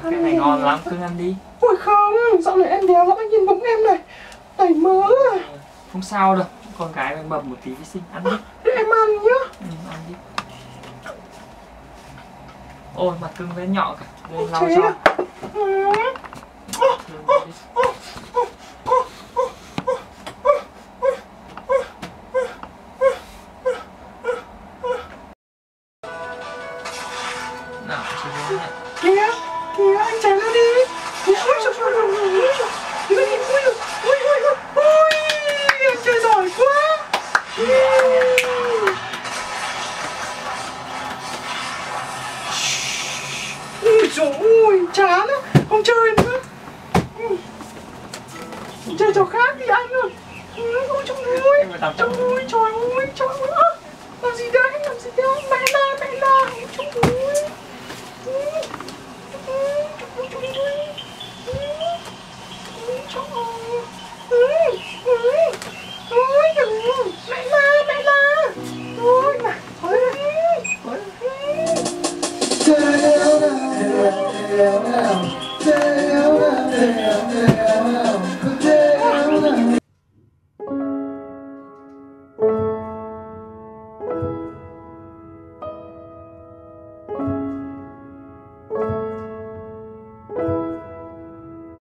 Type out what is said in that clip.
Cái này ngon lắm, cứ ăn đi. Ôi không, dạo này em béo lắm, anh nhìn bụng em này, đầy mỡ à. Không sao đâu, con gái mình bập một tí với sinh, ăn đi. Em ăn nhá. Ăn đi. Ôi, mặt cưng bé nhỏ cả, đây lau Thế cho. à? Nào, chị vô nhé. Kìa, kìa, anh chạy ra đi. Ui trời, anh chơi giỏi quá. Ui trời ơi, chán á, không chơi nữa. Chơi trò khác đi anh ơi. Ôi trời ơi, trời ơi. Làm gì đấy, mẹ la, ôi trời ơi.